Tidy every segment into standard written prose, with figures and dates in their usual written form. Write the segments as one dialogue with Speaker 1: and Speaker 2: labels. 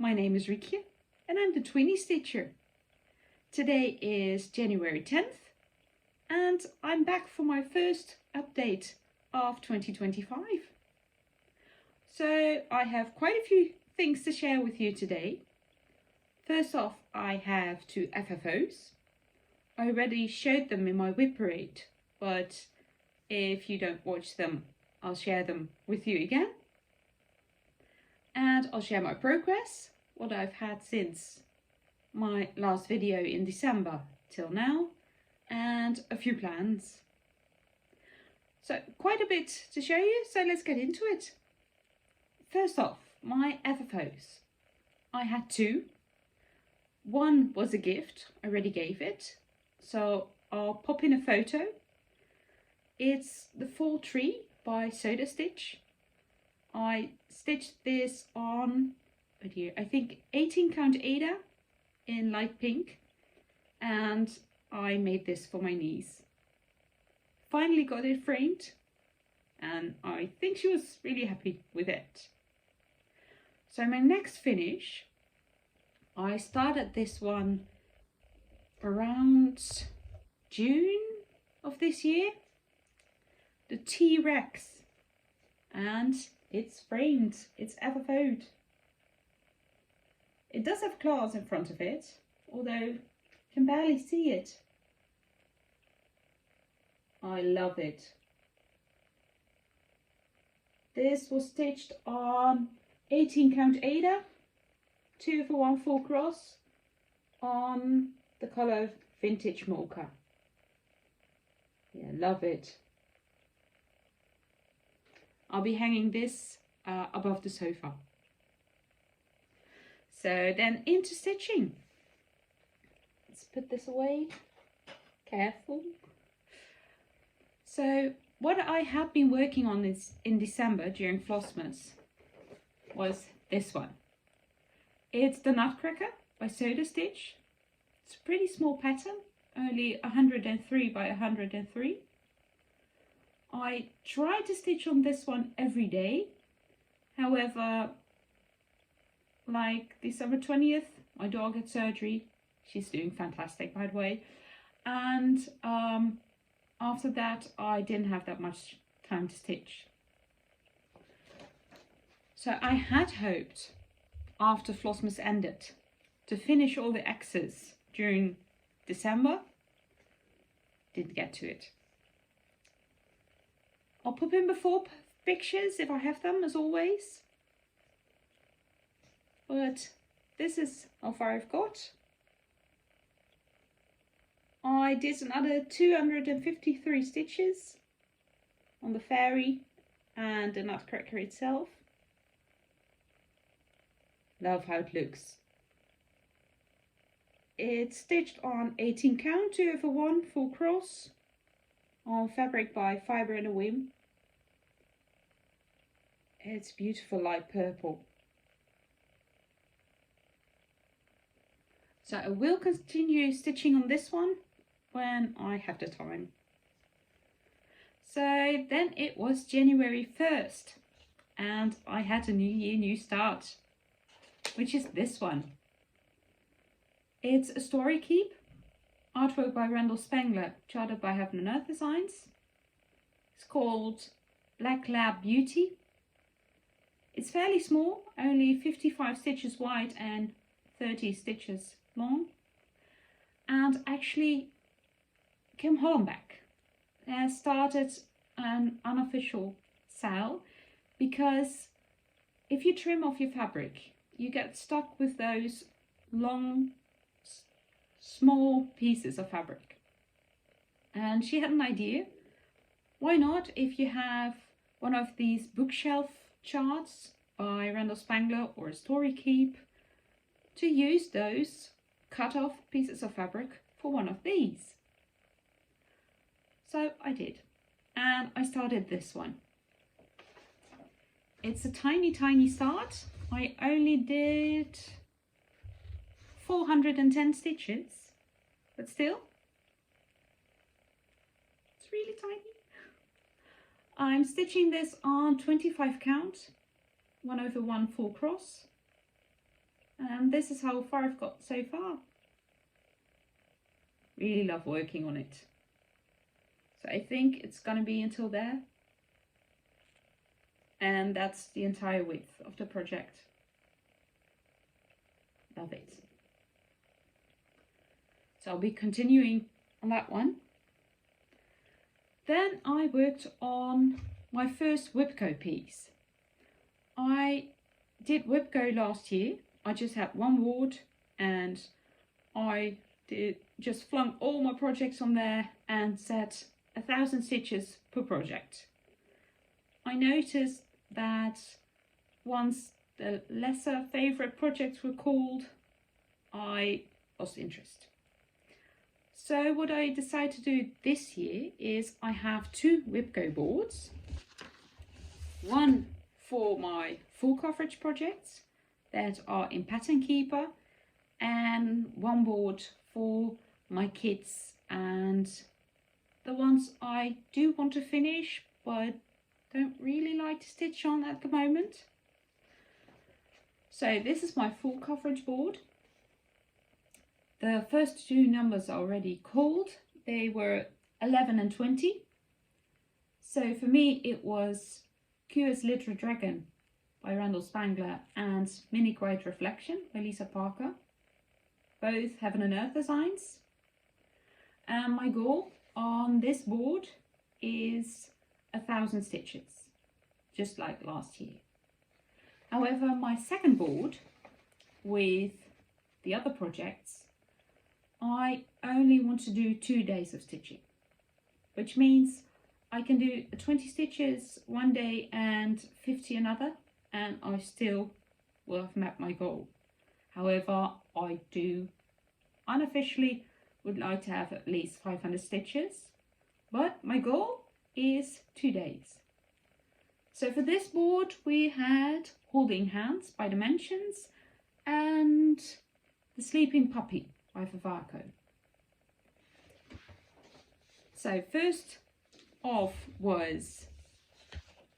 Speaker 1: my name is Riekje and I'm the Twinny Stitcher. Today is January 10th and I'm back for my first update of 2025. So I have quite a few things to share with you today. First off, I have 2 FFOs. I already showed them in my Whip Parade, but if you don't watch them, I'll share them with you again. And I'll share my progress, what I've had since my last video in December till now, and a few plans. So quite a bit to show you, so let's get into it. First off, my FFOs. I had 2. One was a gift, I already gave it, so I'll pop in a photo. It's the Fall Tree by Soda Stitch. I stitched this on, I think 18 count Aida in light pink, and I made this for my niece. Finally got it framed and I think she was really happy with it. So my next finish, I started this one around June of this year, the T-Rex, and it's framed, it's FFO'd. It does have claws in front of it, although you can barely see it. I love it. This was stitched on 18 count Aida, 2/1 full cross on the colour Vintage Mokka. Yeah, love it. I'll be hanging this above the sofa. So then into stitching. Let's put this away. Careful. So what I have been working on is in December during Flossmas was this one. It's the Nutcracker by Soda Stitch. It's a pretty small pattern, only 103 by 103. I try to stitch on this one every day. However, like December 20th, my dog had surgery. She's doing fantastic, by the way. And after that, I didn't have that much time to stitch. So I had hoped, after Flossmas ended, to finish all the X's during December. Didn't get to it. I'll pop in before pictures if I have them, as always. But this is how far I've got. I did another 253 stitches on the fairy and the Nutcracker itself. Love how it looks. It's stitched on 18 count, 2/1 full cross on fabric by Fibre and a Whim. It's beautiful light purple. So I will continue stitching on this one when I have the time. So then it was January 1st and I had a new year, new start, which is this one. It's a story keep, artwork by Randal Spangler, charted by Heaven and Earth Designs. It's called Black Lab Beauty. It's fairly small, only 55 stitches wide and 30 stitches long. And actually, Kim Hollenback has started an unofficial sale, because if you trim off your fabric, you get stuck with those long, small pieces of fabric. And she had an idea. Why not, if you have one of these bookshelf charts by Randal Spangler or a story keep, to use those cut off pieces of fabric for one of these. So I did, and I started this one. It's a tiny start. I only did 410 stitches, but still, it's really tiny. I'm stitching this on 25 count, 1/1 full cross And this is how far I've got so far. Really love working on it. So I think it's gonna be until there. And that's the entire width of the project. Love it. So I'll be continuing on that one. Then I worked on my first Whipco piece. I did Whipco last year. I just had one ward and I just flung all my projects on there and set 1,000 stitches per project. I noticed that once the lesser favorite projects were called, I lost interest. So what I decided to do this year is I have 2 Whipco boards. One for my full coverage projects that are in Pattern Keeper, and one board for my kits and the ones I do want to finish but don't really like to stitch on at the moment. So this is my full coverage board. The first 2 numbers are already called. They were 11 and 20. So for me it was QS Literate Dragon by Randal Spangler and Mini Quiet Reflection by Lisa Parker. Both Heaven and Earth designs. And my goal on this board is 1,000 stitches, just like last year. However, my second board with the other projects, I only want to do 2 days of stitching, which means I can do 20 stitches one day and 50 another, and I still will have met my goal. However, I do unofficially would like to have at least 500 stitches, but my goal is 2 days. So for this board we had Holding Hands by Dimensions and The Sleeping Puppy by Vavaco. So first off was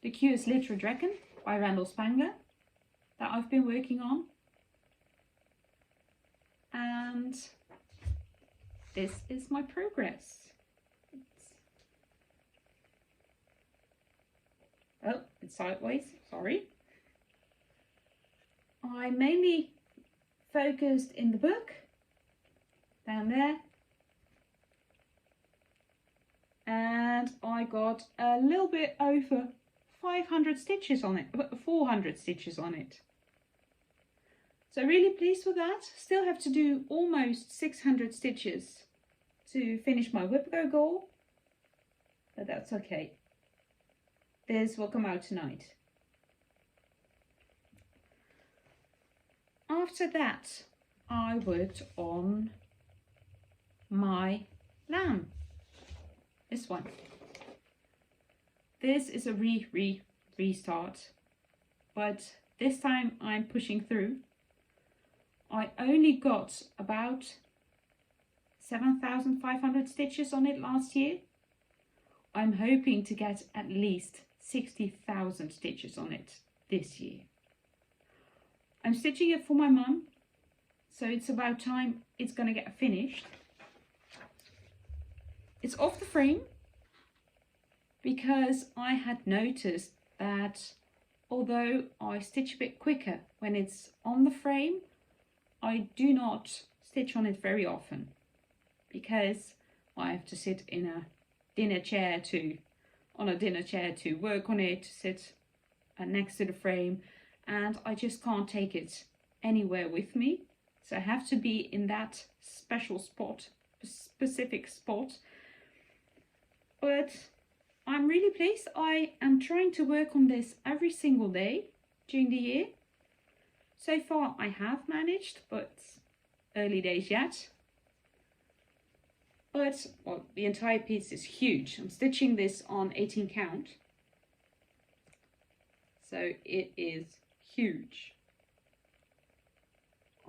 Speaker 1: the QS Literate Dragon by Randal Spangler that I've been working on, and this is my progress. Oh, it's sideways, sorry. I mainly focused in the book, down there, and I got a little bit over 500 stitches on it, 400 stitches on it. So really pleased with that. Still have to do almost 600 stitches to finish my Whipco goal, but that's okay. This will come out tonight. After that, I worked on my lamb. This one. This is a restart, but this time I'm pushing through. I only got about 7,500 stitches on it last year. I'm hoping to get at least 60,000 stitches on it this year. I'm stitching it for my mum, so it's about time it's gonna get finished. It's off the frame because I had noticed that although I stitch a bit quicker when it's on the frame, I do not stitch on it very often because I have to sit in a dinner chair to work on it, to sit next to the frame, and I just can't take it anywhere with me. So I have to be in that specific spot. But I'm really pleased. I am trying to work on this every single day during the year. So far I have managed, but early days yet. But well, the entire piece is huge. I'm stitching this on 18 count. So it is huge.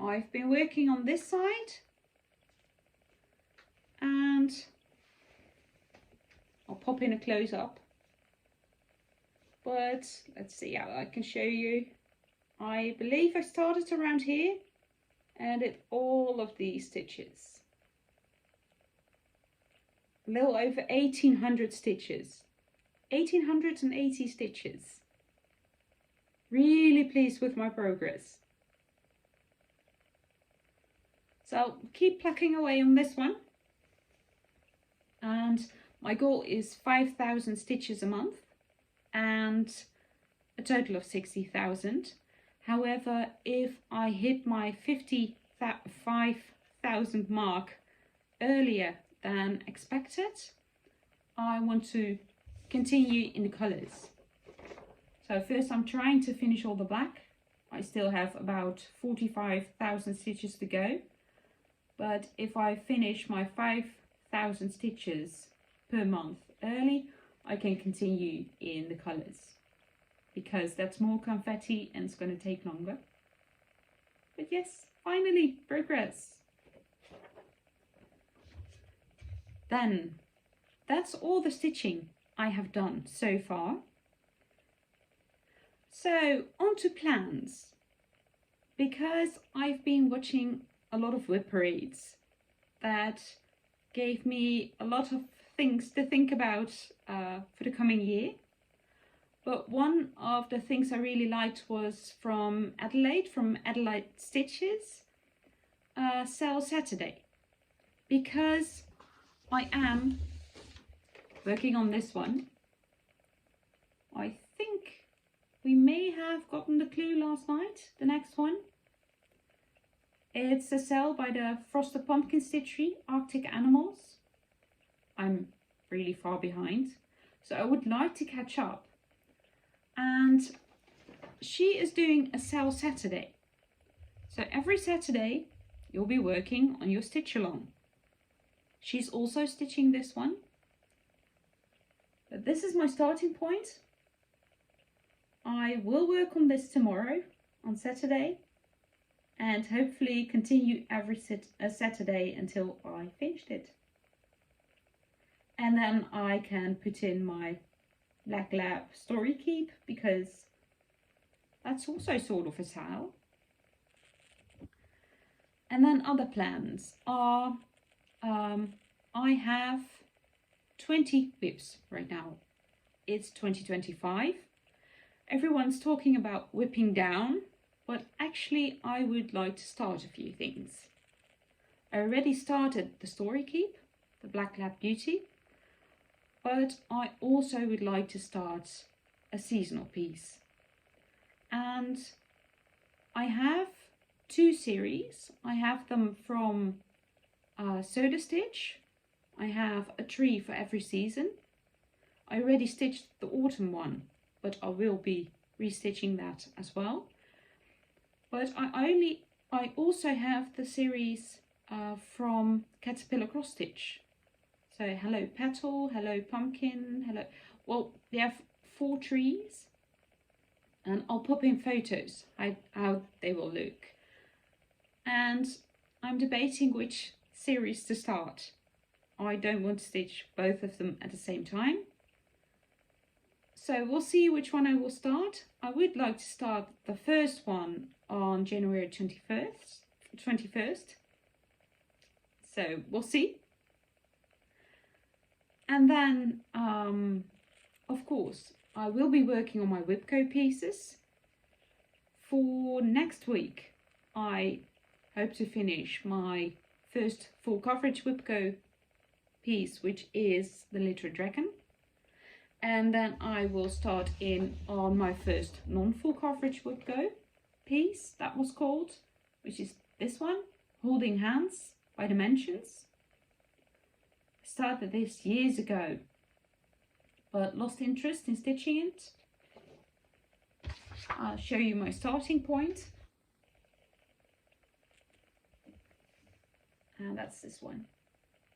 Speaker 1: I've been working on this side, and I'll pop in a close up. But let's see how I can show you. I believe I started around here Added all of these stitches. A little over 1800 stitches. 1880 stitches. Really pleased with my progress. So keep plucking away on this one. And my goal is 5,000 stitches a month and a total of 60,000. However, if I hit my 55,000 mark earlier than expected, I want to continue in the colors. So first I'm trying to finish all the black. I still have about 45,000 stitches to go. But if I finish my 5,000 stitches per month early, I can continue in the colors. Because that's more confetti and it's going to take longer. But yes, finally, progress. Then, that's all the stitching I have done so far. So, on to plans. Because I've been watching a lot of whip parades that gave me a lot of things to think about for the coming year. But one of the things I really liked was from Adelaide, from Adelaide Stitches, Sell Saturday. Because I am working on this one. I think we may have gotten the clue last night, the next one. It's a sell by the Frosted Pumkin Stitchery, Arctic Animals. I'm really far behind, so I would like to catch up. And she is doing a sell Saturday. So every Saturday you'll be working on your stitch along. She's also stitching this one. But this is my starting point. I will work on this tomorrow on Saturday and hopefully continue every Saturday until I finished it. And then I can put in my Black Lab story keep, because that's also sort of a sale. And then other plans are, I have 20 whips right now. It's 2025. Everyone's talking about whipping down, but actually I would like to start a few things. I already started the story keep, the Black Lab Beauty, but I also would like to start a seasonal piece. And I have two series. I have them from Soda Stitch. I have a tree for every season. I already stitched the autumn one, but I will be restitching that as well. But I also have the series from Caterpillar Cross Stitch. So hello Petal, hello Pumpkin, hello. Well, they have 4 trees, and I'll pop in photos how they will look. And I'm debating which series to start. I don't want to stitch both of them at the same time. So we'll see which one I will start. I would like to start the first one on January 21st. So we'll see. And then, of course, I will be working on my Whipco pieces. For next week, I hope to finish my first full coverage Whipco piece, which is the Literate Dragon. And then I will start in on my first non-full coverage Whipco piece, that was called, which is this one, Holding Hands by Dimensions. I started this years ago, but lost interest in stitching it. I'll show you my starting point. And that's this one.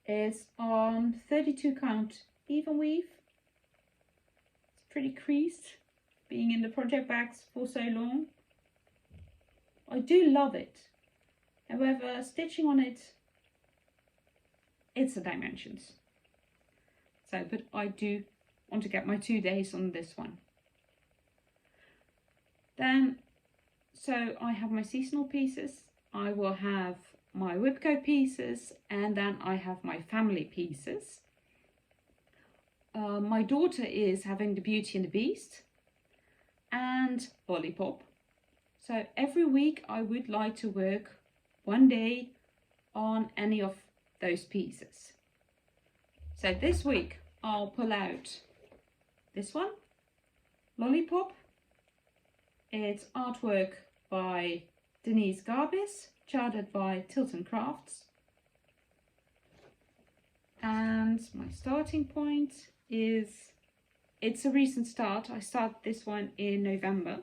Speaker 1: It's on 32 count Evenweave. It's pretty creased, being in the project bags for so long. I do love it. However, stitching on it, it's the dimensions. So, but I do want to get my 2 days on this one. Then, so I have my seasonal pieces. I will have my Whipco pieces, and then I have my family pieces. My daughter is having the Beauty and the Beast and Lollipop. So every week I would like to work one day on any of those pieces. So this week I'll pull out this one, Lollipop. It's artwork by Denise Garbis, charted by Tilton Crafts. And my starting point is, it's a recent start. I started this one in November.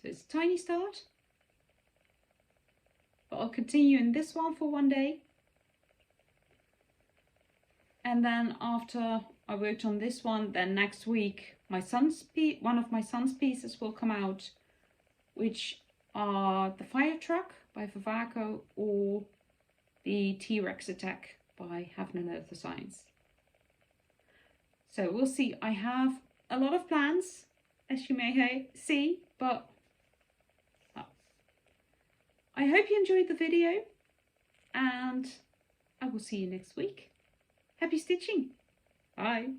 Speaker 1: So it's a tiny start. But I'll continue in this one for one day. And then after I worked on this one, then next week one of my son's pieces will come out, which are the Fire Truck by Vavaco or the T-Rex Attack by Heaven and Earth Designs. So we'll see. I have a lot of plans, as you may see, but I hope you enjoyed the video, and I will see you next week. Happy stitching! Bye!